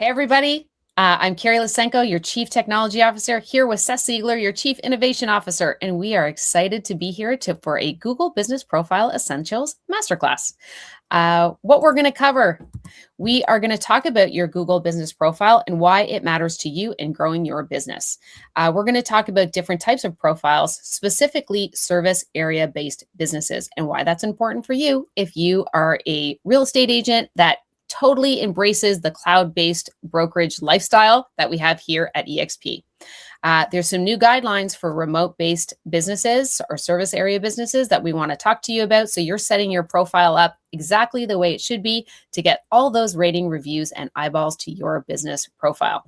Hey, everybody. I'm Carrie Lysenko, your Chief Technology Officer, here with Seth Siegler, your Chief Innovation Officer, and we are excited to be here for a Google Business Profile Essentials Masterclass. What we're going to cover, we are going to talk about your Google Business Profile and why it matters to you in growing your business. We're going to talk about different types of profiles, specifically service area-based businesses, and why that's important for you if you are a real estate agent that totally embraces the cloud-based brokerage lifestyle that we have here at eXp. There's some new guidelines for remote-based businesses or service area businesses that we want to talk to you about. So you're setting your profile up exactly the way it should be to get all those rating, reviews, and eyeballs to your business profile.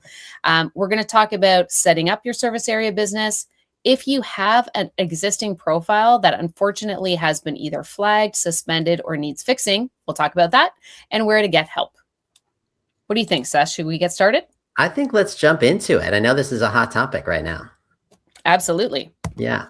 We're going to talk about setting up your service area business. If you have an existing profile that unfortunately has been either flagged, suspended, or needs fixing, we'll talk about that and where to get help. What do you think, Seth? Should we get started? I think let's jump into it. I know this is a hot topic right now. Absolutely. Yeah.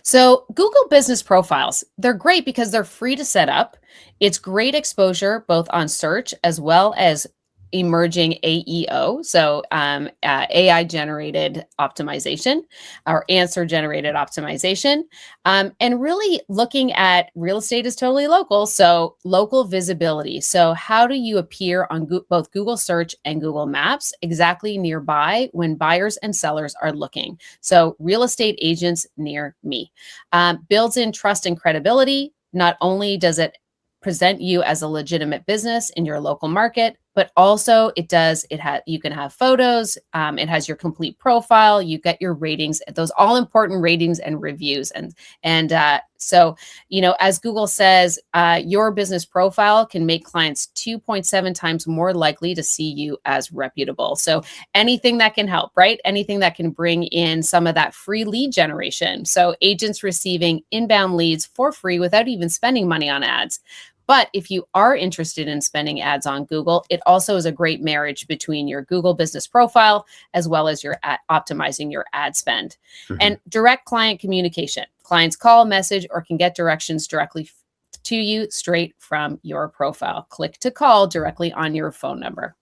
So Google Business Profiles, they're great because they're free to set up. It's great exposure both on search as well as emerging AEO, so AI generated optimization or answer generated optimization, and really looking at real estate is totally local, so local visibility. So how do you appear on both Google search and Google Maps exactly nearby when buyers and sellers are looking? So real estate agents near me. Builds in trust and credibility. Not only does it present you as a legitimate business in your local market, but also you can have photos, it has your complete profile, you get your ratings, those all important ratings and reviews. So, as Google says, your business profile can make clients 2.7 times more likely to see you as reputable. So anything that can help, right? Anything that can bring in some of that free lead generation. So agents receiving inbound leads for free without even spending money on ads. But if you are interested in spending ads on Google, it also is a great marriage between your Google business profile as well as your optimizing your ad spend. And direct client communication. Clients call, message, or can get directions directly to you straight from your profile. Click to call directly on your phone number.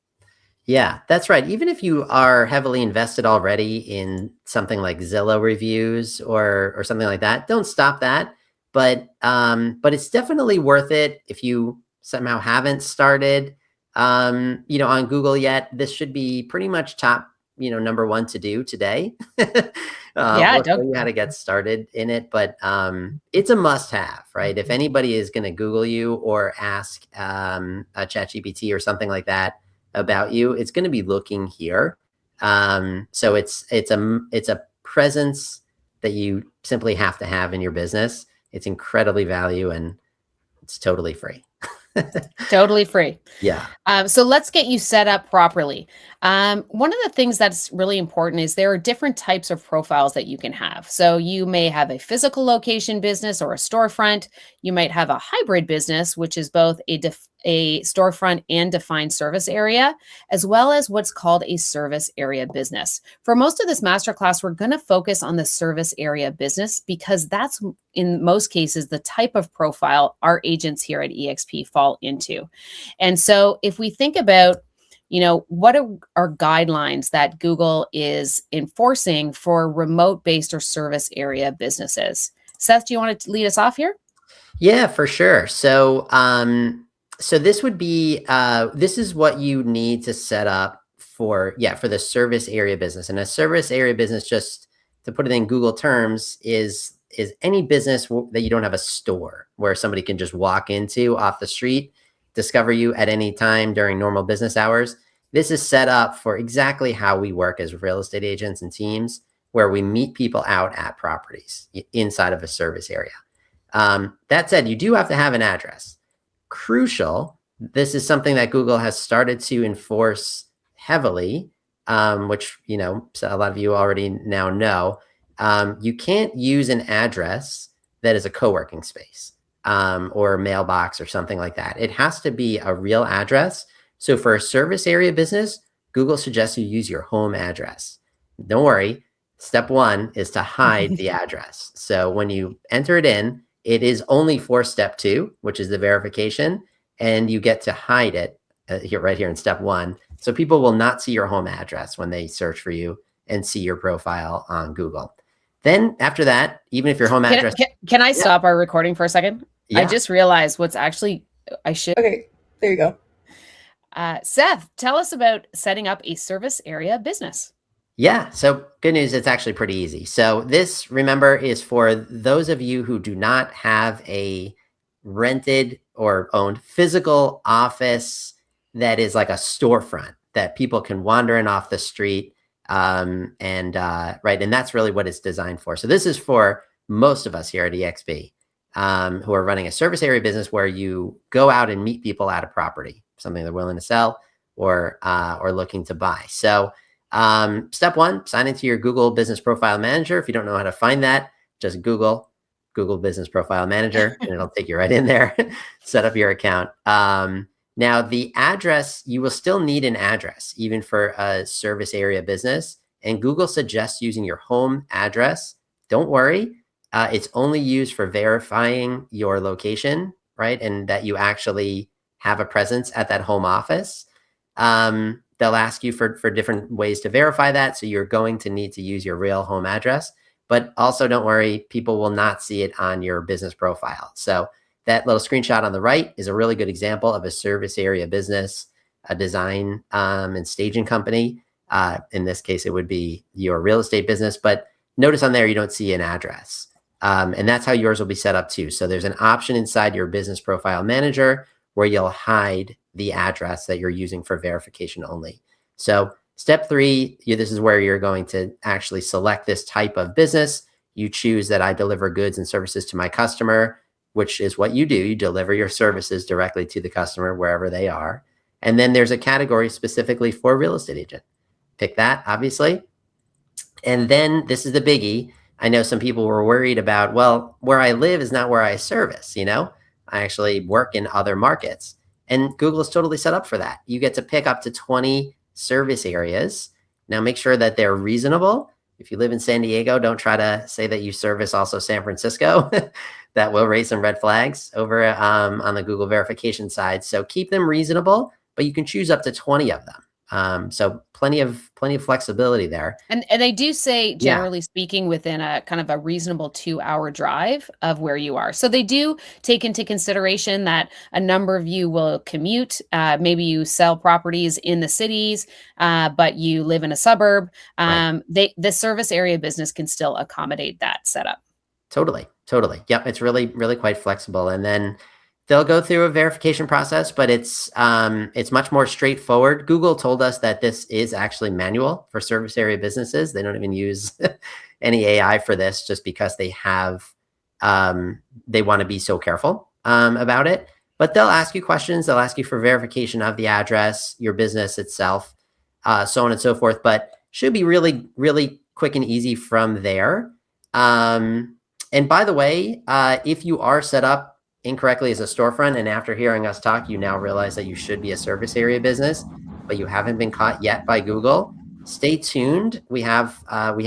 Yeah, that's right. Even if you are heavily invested already in something like Zillow reviews or something like that, don't stop that. But it's definitely worth it if you somehow haven't started, on Google yet. This should be pretty much top, number one to do today. Yeah, We'll show you how to get started in it, but it's a must-have, right? If anybody is going to Google you or ask a ChatGPT or something like that about you, it's going to be looking here. So it's a presence that you simply have to have in your business. It's incredibly valuable and it's totally free. Totally free. Yeah. So let's get you set up properly. One of the things that's really important is there are different types of profiles that you can have. So you may have a physical location business or a storefront. You might have a hybrid business, which is both a storefront and defined service area, as well as what's called a service area business. For most of this masterclass, we're going to focus on the service area business because that's, in most cases, the type of profile our agents here at eXp fall into. And so if we think about, what are guidelines that Google is enforcing for remote-based or service area businesses? Seth, do you want to lead us off here? Yeah, for sure. So, so this would be, this is what you need to set up for the service area business. And a service area business, just to put it in Google terms, is any business that you don't have a store where somebody can just walk into off the street, discover you at any time during normal business hours. This is set up for exactly how we work as real estate agents and teams, where we meet people out at properties inside of a service area. That said, you do have to have an address. Crucial. This is something that Google has started to enforce heavily, which, so a lot of you already now know. You can't use an address that is a co-working space or a mailbox or something like that. It has to be a real address. So for a service area business, Google suggests you use your home address. Don't worry. Step one is to hide the address. So when you enter it in, it is only for step two, which is the verification, and you get to hide it right here in step one So people will not see your home address when they search for you and see your profile on Google. Then after that, even if your home address, Can I yeah, stop our recording for a second? I yeah, just realized what's actually, I should. Okay, there you go. Seth, tell us about setting up a service area business. yeah. So good news, it's actually pretty easy. So this, remember, is for those of you who do not have a rented or owned physical office that is like a storefront that people can wander in off the street. Right. And that's really what it's designed for. So this is for most of us here at eXp, who are running a service area business where you go out and meet people at a property, something they're willing to sell or looking to buy. So step one, sign into your Google Business Profile Manager. If you don't know how to find that, just Google Business Profile Manager, and it'll take you right in there. Set up your account. Now, the address, you will still need an address, even for a service area business. And Google suggests using your home address. Don't worry. It's only used for verifying your location, right? And that you actually have a presence at that home office. They'll ask you for different ways to verify that. So you're going to need to use your real home address. But also don't worry, people will not see it on your business profile. So that little screenshot on the right is a really good example of a service area business, a design and staging company. In this case, it would be your real estate business. But notice on there, you don't see an address. And that's how yours will be set up too. So there's an option inside your business profile manager where you'll hide the address that you're using for verification only. So step three, this is where you're going to actually select this type of business. You choose that I deliver goods and services to my customer, which is what you do. You deliver your services directly to the customer wherever they are. And then there's a category specifically for real estate agent. Pick that, obviously. And then this is the biggie. I know some people were worried about, well, where I live is not where I service, I actually work in other markets. And Google is totally set up for that. You get to pick up to 20 service areas. Now make sure that they're reasonable. If you live in San Diego, don't try to say that you service also San Francisco. That will raise some red flags over on the Google verification side. So keep them reasonable, but you can choose up to 20 of them. So plenty of flexibility there. And they do say, generally speaking, within a kind of a reasonable 2-hour drive of where you are. So they do take into consideration that a number of you will commute. Maybe you sell properties in the cities, but you live in a suburb. Right. The service area business can still accommodate that setup. Totally. Yep. It's really, really quite flexible. And then they'll go through a verification process, but it's much more straightforward. Google told us that this is actually manual for service area businesses. They don't even use any AI for this, just because they want to be so careful about it. But they'll ask you questions. They'll ask you for verification of the address, your business itself, so on and so forth. But should be really, really quick and easy from there. And by the way, if you are set up incorrectly as a storefront, and after hearing us talk, you now realize that you should be a service area business, but you haven't been caught yet by Google, stay tuned. We have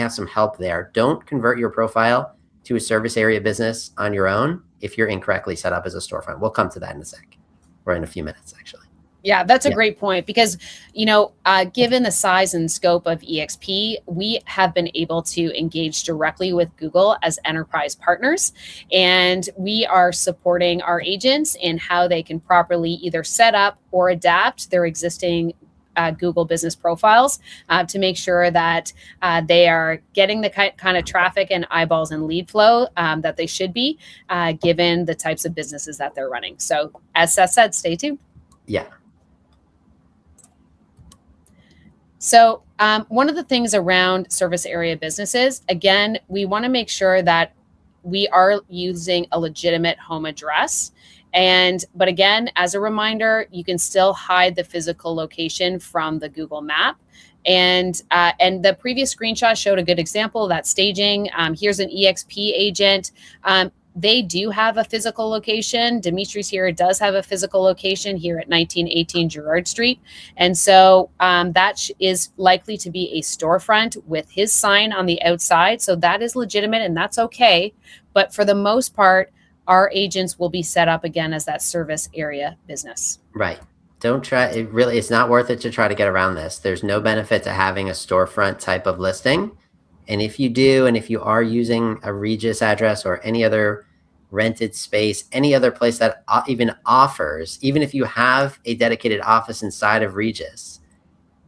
some help there. Don't convert your profile to a service area business on your own if you're incorrectly set up as a storefront. We'll come to that in a sec, or in a few minutes, actually. Yeah, that's a great point, because, given the size and scope of eXp, we have been able to engage directly with Google as enterprise partners, and we are supporting our agents in how they can properly either set up or adapt their existing Google business profiles to make sure that they are getting the kind of traffic and eyeballs and lead flow that they should be, given the types of businesses that they're running. So as Seth said, stay tuned. Yeah. So one of the things around service area businesses, again, we want to make sure that we are using a legitimate home address. But again, as a reminder, you can still hide the physical location from the Google map. And the previous screenshot showed a good example of that staging. Here's an eXp agent. They do have a physical location. Dimitri's here does have a physical location here at 1918 Girard Street. And so that is likely to be a storefront with his sign on the outside. So that is legitimate, and that's okay. But for the most part, our agents will be set up again as that service area business. Right. Don't try. It's not worth it to try to get around this. There's no benefit to having a storefront type of listing. And if you do, and if you are using a Regis address or any other rented space, any other place that even offers, even if you have a dedicated office inside of Regis,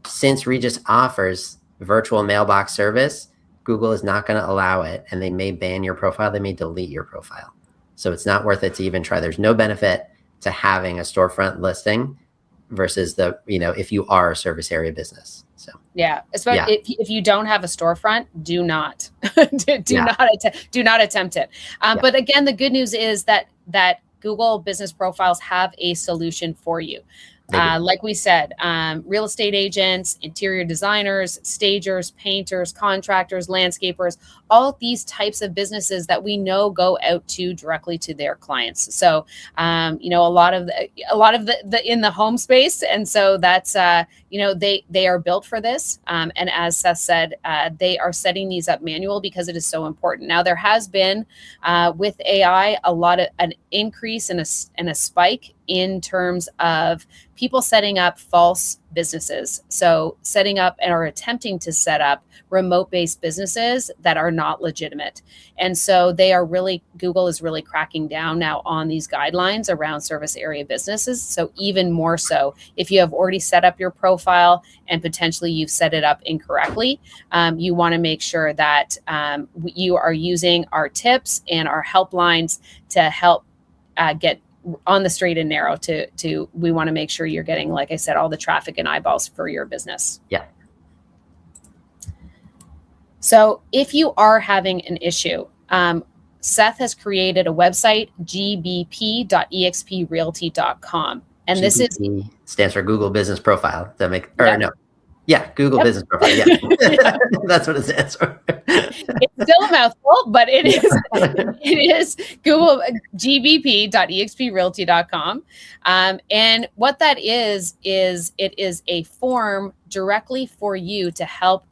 since Regis offers virtual mailbox service, Google is not going to allow it, and they may ban your profile. They may delete your profile. So it's not worth it to even try. There's no benefit to having a storefront listing versus if you are a service area business. So Yeah, especially yeah, if you don't have a storefront, do not yeah, do not attempt it. yeah, But again, the good news is that Google Business Profiles have a solution for you. they do. Like we said, real estate agents, interior designers, stagers, painters, contractors, landscapers, all of these types of businesses that we know go out to directly to their clients. So, a lot of the in the home space, and so that's they are built for this. And as Seth said, they are setting these up manual because it is so important. Now there has been with AI an increase and a spike in terms of people setting up false businesses. So setting up or attempting to set up remote-based businesses that are not legitimate. And so Google is really cracking down now on these guidelines around service area businesses. So even more so, if you have already set up your profile and potentially you've set it up incorrectly, you want to make sure that you are using our tips and our helplines to help get on the straight and narrow we want to make sure you're getting, like I said, all the traffic and eyeballs for your business. Yeah. So if you are having an issue, Seth has created a website, gbp.exprealty.com. And GBP this is stands for Google Business Profile. yeah, No. Yeah, Google yep. Business Profile. Yeah. Yeah. That's what it stands for. It's still a mouthful, but it is Google gbp.exprealty.com. And what that is it is a form directly for you to help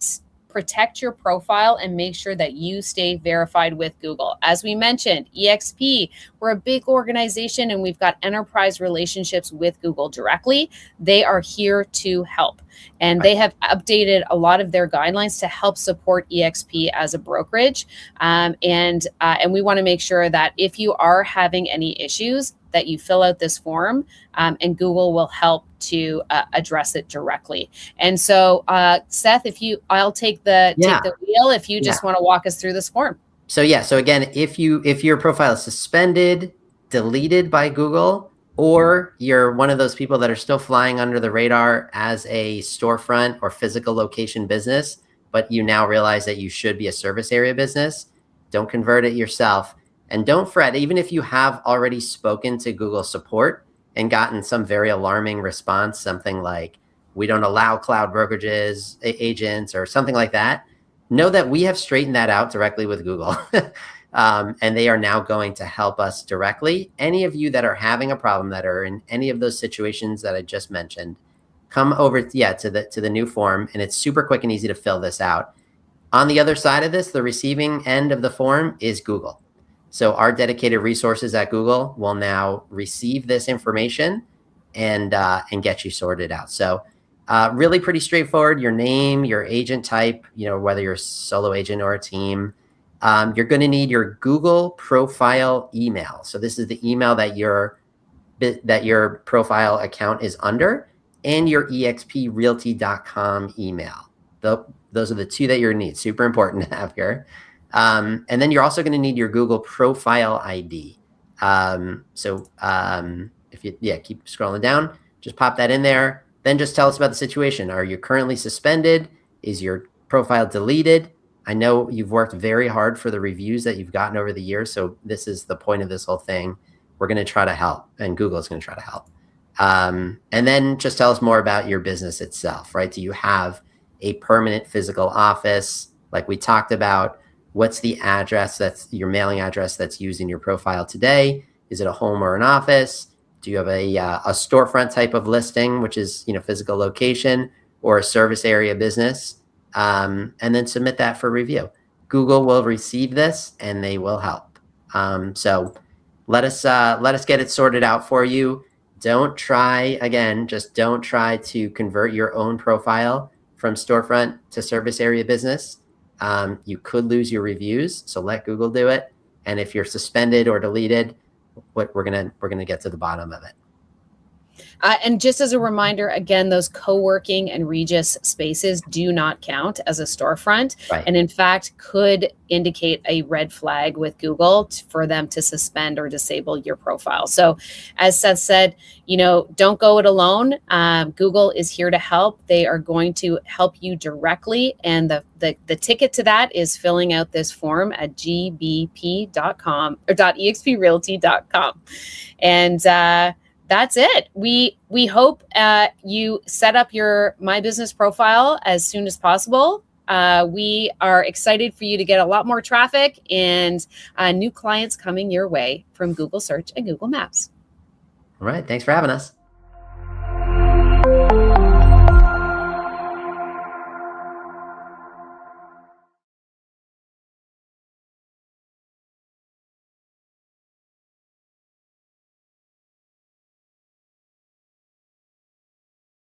protect your profile and make sure that you stay verified with Google. As we mentioned, eXp, we're a big organization and we've got enterprise relationships with Google directly. They are here to help. And they have updated a lot of their guidelines to help support eXp as a brokerage. And we want to make sure that if you are having any issues, that you fill out this form, and Google will help to address it directly. And so, Seth, I'll take the wheel if you just want to walk us through this form. So again, if your profile is suspended, deleted by Google, or you're one of those people that are still flying under the radar as a storefront or physical location business, but you now realize that you should be a service area business, don't convert it yourself. And don't fret, even if you have already spoken to Google support and gotten some very alarming response, something like, we don't allow cloud brokerages, agents, or something like that, know that we have straightened that out directly with Google. And they are now going to help us directly. Any of you that are having a problem, that are in any of those situations that I just mentioned, come over to the new form, and it's super quick and easy to fill this out. On the other side of this, the receiving end of the form is Google. So our dedicated resources at Google will now receive this information and get you sorted out. So really pretty straightforward. Your name, your agent type, whether you're a solo agent or a team. You're going to need your Google profile email. So this is the email that your profile account is under, and your exprealty.com email. Those are the two that you're going to need. Super important to have here. And then you're also going to need your Google profile ID. If you keep scrolling down, just pop that in there. Then just tell us about the situation. Are you currently suspended? Is your profile deleted? I know you've worked very hard for the reviews that you've gotten over the years. So this is the point of this whole thing. We're going to try to help, and Google is going to try to help. And then just tell us more about your business itself, right? Do you have a permanent physical office like we talked about? What's the address, that's your mailing address, that's used in your profile today? Is it a home or an office? Do you have a storefront type of listing, which is physical location, or a service area business? And then submit that for review. Google will receive this and they will help. So let us get it sorted out for you. don't try, again, just don't try to convert your own profile from storefront to service area business. You could lose your reviews, so let Google do it. And if you're suspended or deleted, we're gonna get to the bottom of it. And just as a reminder, again, those co-working and Regis spaces do not count as a storefront, Right. and in fact could indicate a red flag with Google for them to suspend or disable your profile. So as Seth said, don't go it alone. Google is here to help. They are going to help you directly. And the ticket to that is filling out this form at gbp.com or .exprealty.com. And that's it. We hope you set up your My Business profile as soon as possible. We are excited for you to get a lot more traffic and new clients coming your way from Google Search and Google Maps. All right. Thanks for having us.